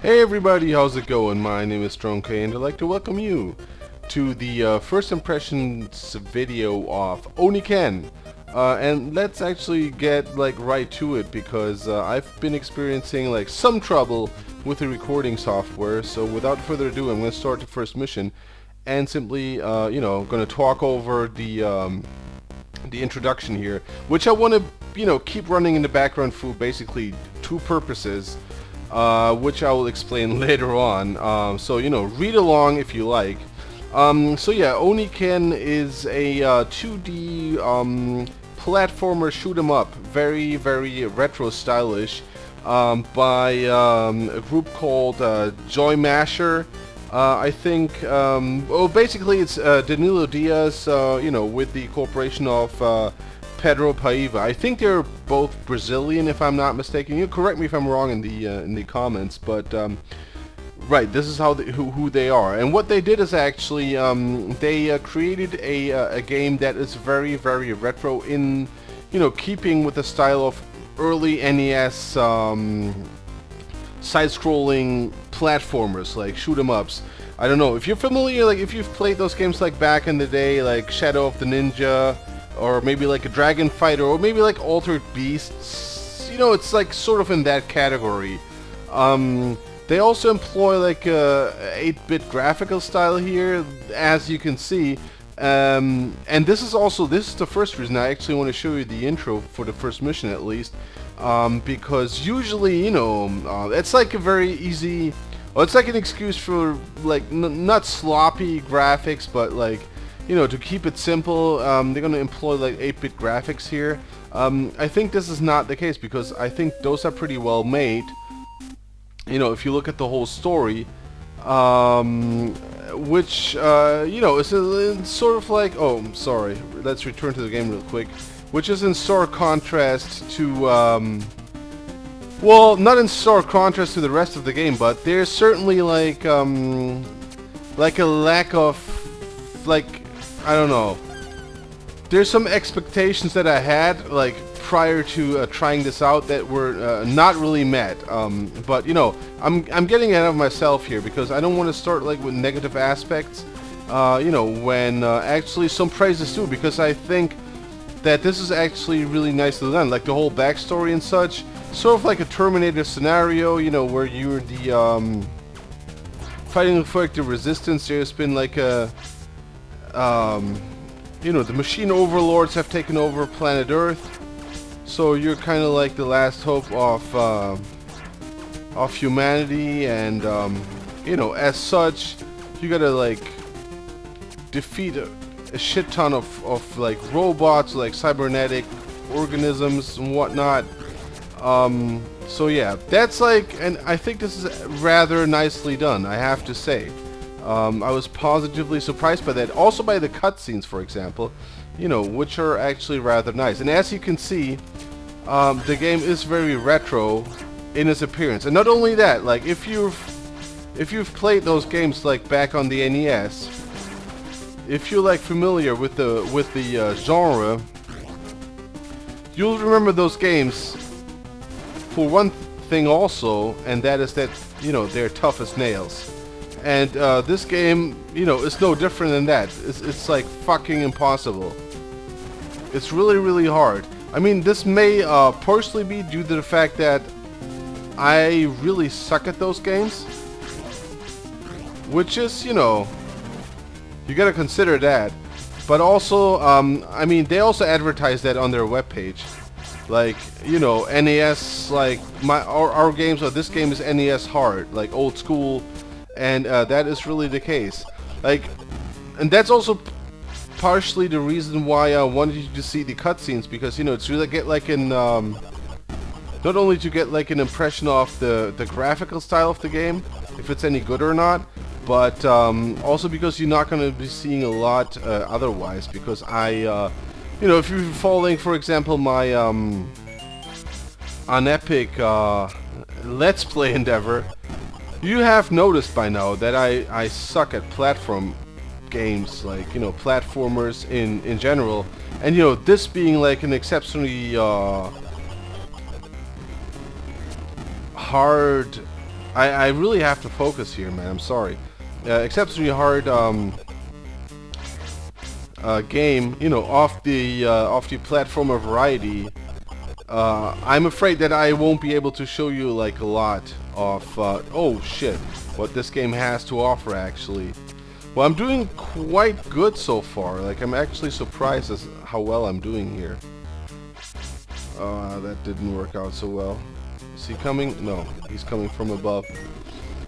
Hey everybody, how's it going? My name is K, and I'd like to welcome you to the first impressions video of Oniken. And let's actually get right to it because I've been experiencing some trouble with the recording software. So without further ado, I'm going to start the first mission and simply, going to talk over the introduction here, which I want to, keep running in the background for basically two purposes. Which I will explain later on. So read along if you like. So yeah, Oniken is a 2D platformer shoot 'em up, very retro stylish, by a group called JoyMasher. I think. Well, basically it's Danilo Diaz, with the corporation of Pedro Paiva. I think they're both Brazilian, if I'm not mistaken. You correct me if I'm wrong in the comments, but right, this is how who they are. And what they did is actually they created a game that is very retro in keeping with the style of early NES side-scrolling platformers, like shoot 'em ups. I don't know if you're familiar, if you've played those games back in the day, like Shadow of the Ninja, or maybe a Dragon Fighter, or maybe Altered Beasts. It's sort of in that category. They also employ a 8-bit graphical style here, as you can see. And this is the first reason I actually want to show you the intro for the first mission, at least, because usually it's a very easy. Well, it's an excuse for not sloppy graphics, but to keep it simple, they're going to employ 8-bit graphics here. I think this is not the case because I think those are pretty well made. If you look at the whole story, which, is sort of oh, sorry, let's return to the game real quick, which is in stark contrast to, well, not in stark contrast to the rest of the game, but there's certainly a lack of, I don't know. There's some expectations that I had prior to trying this out that were not really met. But I'm getting ahead of myself here because I don't want to start with negative aspects. When actually some praise is due, because I think that this is actually really nicely done. The whole backstory and such, sort of like a Terminator scenario. Where you're the fighting for the resistance. There's been a the machine overlords have taken over planet Earth, so you're kind of the last hope of humanity, and as such, you gotta defeat a shit ton of robots, cybernetic organisms and whatnot. So yeah, that's and I think this is rather nicely done, I have to say. I was positively surprised by that. Also by the cutscenes, for example, which are actually rather nice. And as you can see, the game is very retro in its appearance. And not only that, if you've played those games back on the NES, if you're familiar with the genre, you'll remember those games for one thing also, and that is that they're tough as nails. And this game, is no different than that. It's fucking impossible. It's really hard. I mean, this may partially be due to the fact that I really suck at those games, which is, you gotta consider that. But also, I mean, they also advertise that on their webpage. NES, our games, or this game is NES hard, old school. And that is really the case. And that's also partially the reason why I wanted you to see the cutscenes, because it's really get an not only to get an impression of the graphical style of the game, if it's any good or not, but also because you're not going to be seeing a lot otherwise. Because I, if you're following, for example, my on Epic Let's Play endeavor, you have noticed by now that I suck at platform games, platformers in general, and this being an exceptionally hard I really have to focus here, man. I'm sorry. Exceptionally hard game, you know, off the platformer variety. I'm afraid that I won't be able to show you like a lot of oh shit, what this game has to offer actually. Well, I'm doing quite good so far. Like, I'm actually surprised as how well I'm doing here. That didn't work out so well. Is he coming? No, he's coming from above.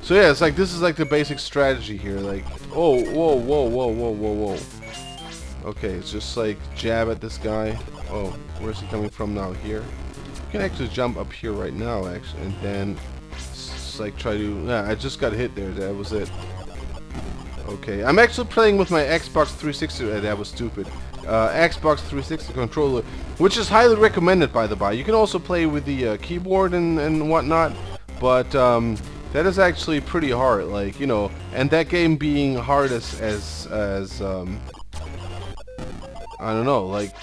So yeah, it's like this is like the basic strategy here. Like, oh, whoa, whoa, whoa, whoa, whoa, whoa. Okay, it's just like jab at this guy. Oh, where's he coming from now? Here. You can actually jump up here right now, actually, and then just like try to. Yeah, I just got hit there. That was it. Okay, I'm actually playing with my Xbox 360. That was stupid. Xbox 360 controller, which is highly recommended, by the by. You can also play with the keyboard and whatnot, but that is actually pretty hard. Like, you know, and that game being hard as I don't know, like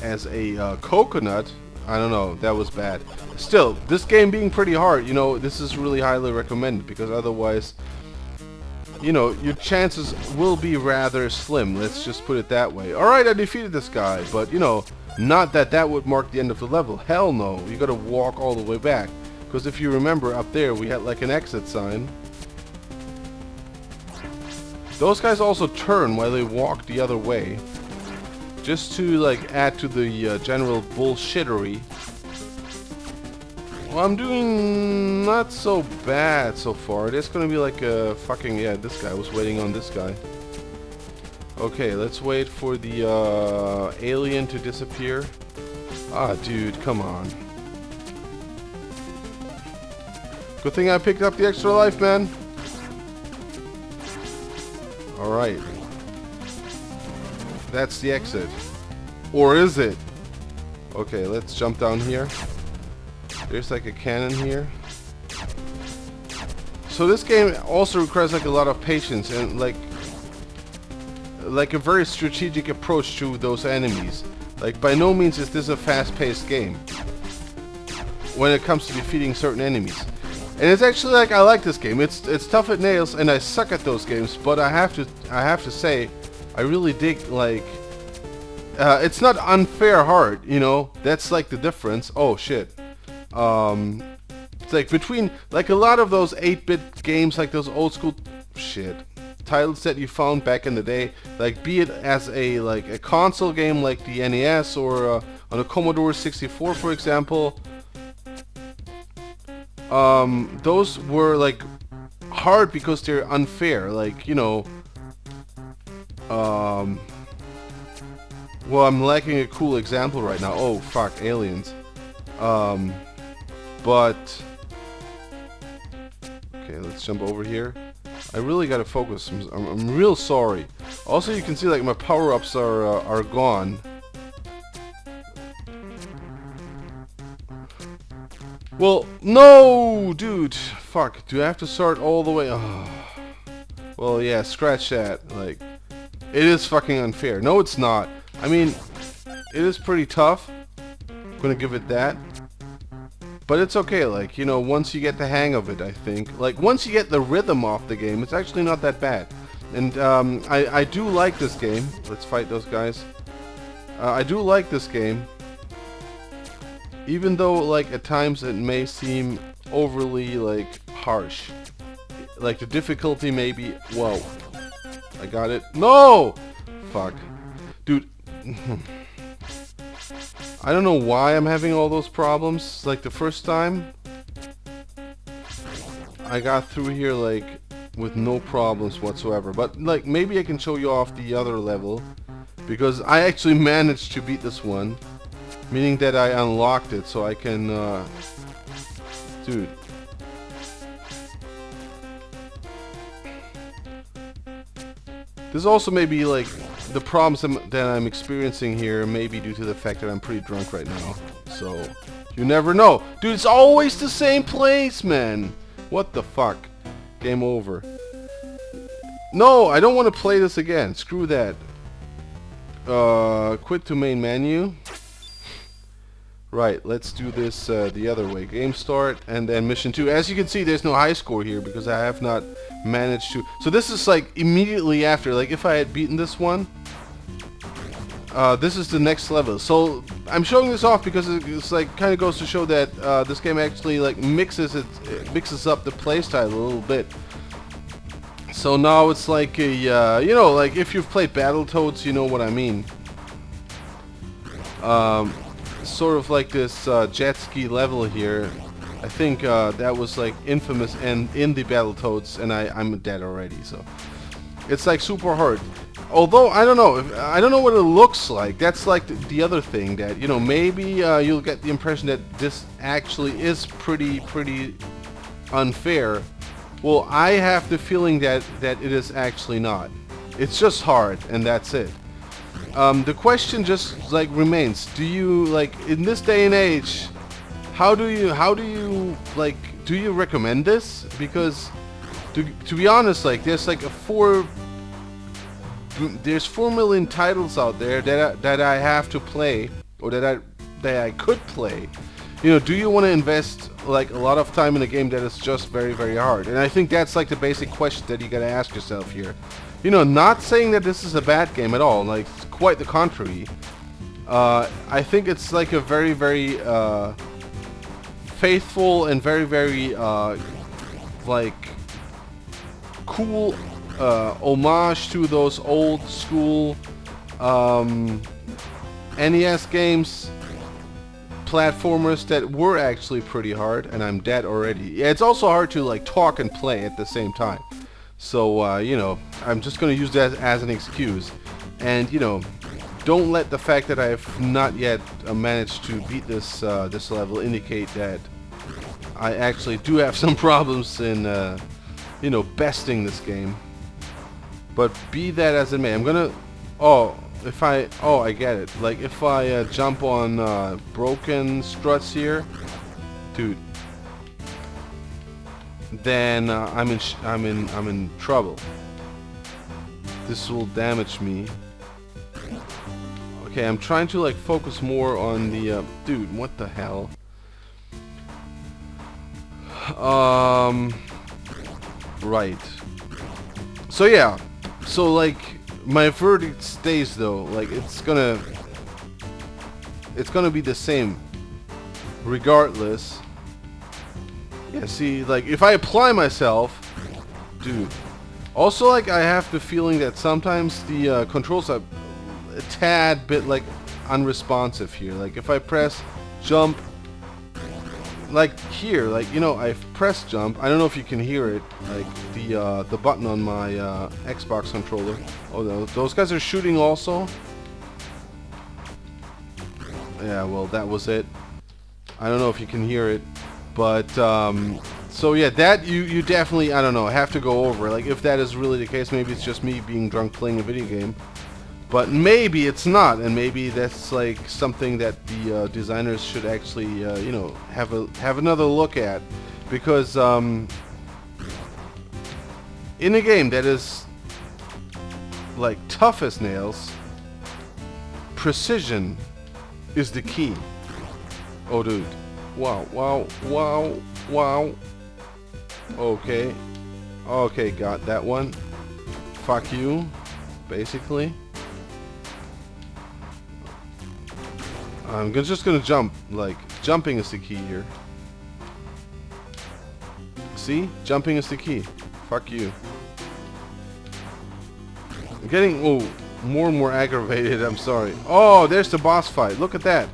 as a coconut. I don't know. That was bad. Still, this game being pretty hard, you know, this is really highly recommended because otherwise, you know, your chances will be rather slim. Let's just put it that way. Alright, I defeated this guy, but, you know, not that that would mark the end of the level. Hell no. You gotta walk all the way back. Because if you remember, up there, we had like an exit sign. Those guys also turn while they walk the other way. Just to, like, add to the general bullshittery. Well, I'm doing not so bad so far. There's gonna be like a fucking... Yeah, this guy. Was waiting on this guy. Okay, let's wait for the alien to disappear. Ah, dude, come on. Good thing I picked up the extra life, man. Alright. That's the exit. Or is it? Okay, let's jump down here. There's like a cannon here. So this game also requires like a lot of patience and like a very strategic approach to those enemies. Like, by no means is this a fast-paced game when it comes to defeating certain enemies. And it's actually like, I like this game. It's tough as nails, and I suck at those games. But I have to say, I really dig like. It's not unfair hard, you know. That's like the difference. Oh shit. It's like between like a lot of those 8-bit games, like those old school shit titles that you found back in the day, like be it as a like a console game like the NES or on a Commodore 64, for example. Those were like hard because they're unfair. Like, you know. Well, I'm lacking a cool example right now. Oh fuck, aliens. But okay, let's jump over here. I really gotta focus. I'm real sorry. Also, you can see like my power-ups are gone. Well, no, dude. Fuck. Do I have to start all the way? Oh. Well, yeah. Scratch that. Like, it is fucking unfair. No, it's not. I mean, it is pretty tough. I'm gonna give it that. But it's okay, like, you know, once you get the hang of it, I think. Like, once you get the rhythm off the game, it's actually not that bad. And I do like this game. Let's fight those guys. I do like this game. Even though, like, at times it may seem overly, like, harsh. Like, the difficulty may be... Whoa. I got it. No! Fuck. Dude. I don't know why I'm having all those problems. Like, the first time I got through here, like, with no problems whatsoever. But, like, maybe I can show you off the other level, because I actually managed to beat this one, meaning that I unlocked it, so I can, dude. This also may be, like, the problems that I'm experiencing here may be due to the fact that I'm pretty drunk right now. So, you never know. Dude, it's always the same place, man. What the fuck? Game over. No, I don't want to play this again. Screw that. Quit to main menu. Right, let's do this the other way. Game start, and then mission 2. As you can see, there's no high score here because I have not managed to... So this is like immediately after. Like if I had beaten this one, this is the next level. So I'm showing this off because it's like kind of goes to show that this game actually like mixes up the playstyle a little bit. So now it's like a you know, like if you've played Battletoads, you know what I mean. Sort of like this jet ski level here. I think that was like infamous and in the Battletoads, and I'm dead already. So it's like super hard. Although I don't know, I don't know what it looks like. That's like the other thing that, you know, maybe you'll get the impression that this actually is pretty unfair. Well, I have the feeling that it is actually not. It's just hard, and that's it. The question just like remains: do you like in this day and age? How do you like? Do you recommend this? Because to be honest, like there's like there's 4 million titles out there that I have to play, or that I could play. You know, do you want to invest like a lot of time in a game that is just very hard? And I think that's like the basic question that you gotta ask yourself here. You know, not saying that this is a bad game at all, like quite the contrary. I think it's like a very faithful and very like cool homage to those old school NES games, platformers that were actually pretty hard, and I'm dead already. Yeah, it's also hard to like talk and play at the same time. So, you know, I'm just going to use that as an excuse. And, you know, don't let the fact that I have not yet managed to beat this this level indicate that I actually do have some problems in, you know, besting this game. But be that as it may, I'm going to... Oh, I get it. Like, if I jump on broken struts here... Dude... then I'm in trouble. This will damage me. Okay, I'm trying to like focus more on the dude, what the hell? Right. So yeah. So like my verdict stays though. Like it's gonna be the same regardless. Yeah, see, like, if I apply myself... Dude. Also, like, I have the feeling that sometimes the controls are a tad bit, like, unresponsive here. Like, if I press jump... Like, here, like, you know, I've pressed jump. I don't know if you can hear it. Like, the button on my Xbox controller. Oh, those guys are shooting also? Yeah, well, that was it. I don't know if you can hear it. But, so yeah, that you definitely, I don't know, have to go over. Like, if that is really the case, maybe it's just me being drunk playing a video game. But maybe it's not, and maybe that's, like, something that the designers should actually, you know, have another look at. Because, in a game that is, like, tough as nails, precision is the key. Oh, dude. Wow. Okay. Okay, got that one. Fuck you, basically. I'm just gonna jump. Like, jumping is the key here. See? Jumping is the key. Fuck you. I'm getting, more and more aggravated, I'm sorry. Oh, there's the boss fight. Look at that.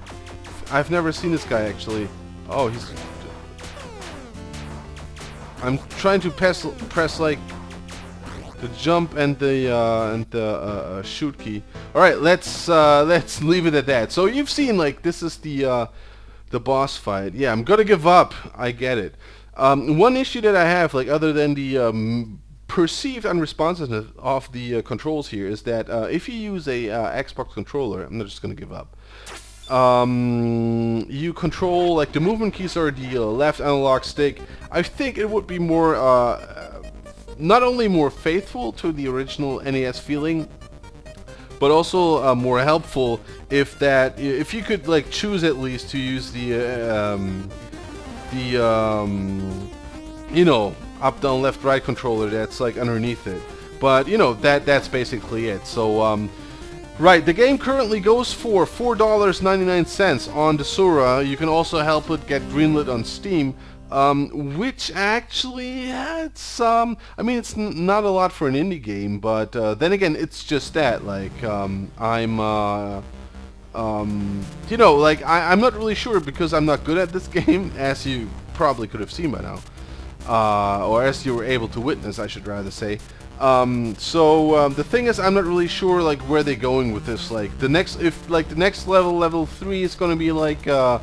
I've never seen this guy, actually. Oh, he's... I'm trying to press like the jump and the shoot key. All right, let's leave it at that. So you've seen, like, this is the boss fight. Yeah, I'm gonna give up. I get it. One issue that I have, like, other than the perceived unresponsiveness of the controls here, is that if you use a Xbox controller, I'm not just gonna give up. You control, like, the movement keys are the left analog stick. I think it would be more, not only more faithful to the original NES feeling, but also more helpful if you could like choose at least to use you know, up, down, left, right controller that's like underneath it. But you know, that's basically it. So right, the game currently goes for $4.99 on Desura. You can also help it get greenlit on Steam, which actually it's I mean, it's not a lot for an indie game, but then again, it's just that like you know, like I'm not really sure because I'm not good at this game, as you probably could have seen by now, or as you were able to witness, I should rather say. The thing is, I'm not really sure like where they're going with this. Like the next, if like the next level 3 is gonna be like a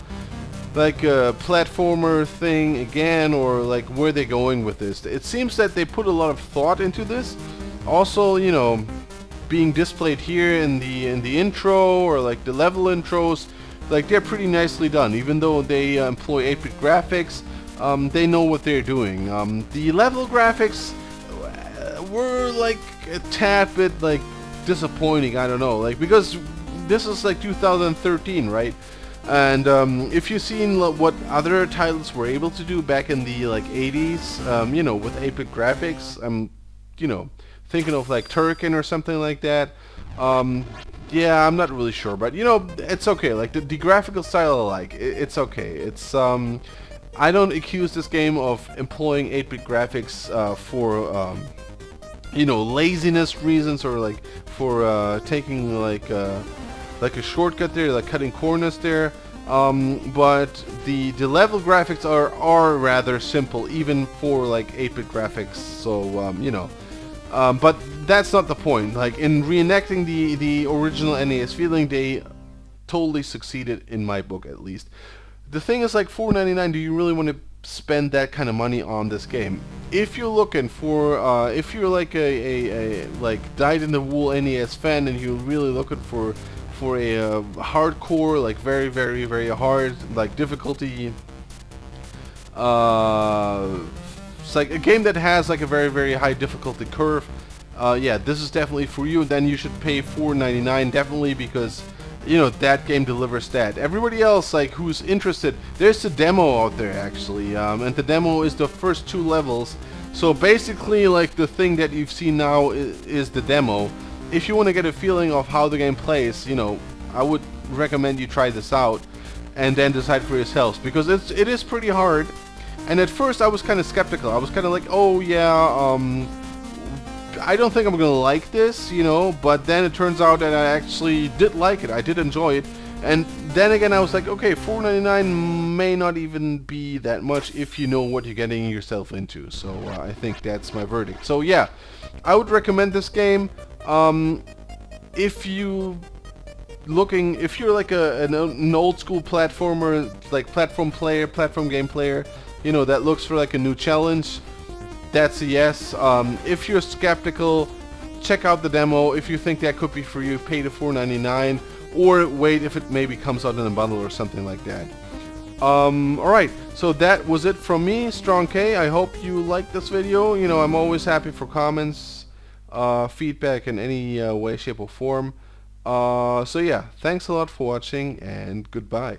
platformer thing again, or like where they're going with this. It seems that they put a lot of thought into this. Also, you know, being displayed here in the intro, or like the level intros, like they're pretty nicely done. Even though they employ 8-bit graphics, they know what they're doing. The level graphics were like a tad bit like disappointing, I don't know, like because this is like 2013, right? And if you've seen what other titles were able to do back in the like 80s, you know, with 8-bit graphics, I'm, you know, thinking of like Turrican or something like that. Yeah, I'm not really sure, but you know, it's okay. Like the graphical style I like, it's okay. It's I don't accuse this game of employing 8-bit graphics for you know, laziness reasons, or like for taking like a shortcut there, like cutting corners there. But the level graphics are rather simple, even for like 8-bit graphics. So you know, but that's not the point. Like in reenacting the original NES feeling, they totally succeeded in my book, at least. The thing is, like $4.99, do you really want to spend that kind of money on this game? If you're looking for, if you're like a like dyed-in-the-wool NES fan, and you're really looking for a hardcore, like very, very, very hard, like difficulty, it's like a game that has like a very, very high difficulty curve, yeah, this is definitely for you. Then you should pay $4.99 definitely, because you know, that game delivers that. Everybody else, like, who's interested, there's a demo out there, actually, and the demo is the first 2 levels. So basically, like, the thing that you've seen now is the demo. If you want to get a feeling of how the game plays, you know, I would recommend you try this out, and then decide for yourselves, because it is pretty hard. And at first, I was kind of skeptical. I was kind of like, oh yeah, I don't think I'm gonna like this, you know, but then it turns out that I actually did like it. I did enjoy it. And then again, I was like, okay, $4.99 may not even be that much if you know what you're getting yourself into. So I think that's my verdict. So yeah, I would recommend this game. If you're like an old school platformer, like platform game player, you know, that looks for like a new challenge, that's a yes. If you're skeptical, check out the demo. If you think that could be for you, pay the $4.99, or wait if it maybe comes out in a bundle or something like that. Alright, so that was it from me, Strong K. I hope you liked this video. You know, I'm always happy for comments, feedback in any way, shape, or form. So yeah, thanks a lot for watching, and goodbye.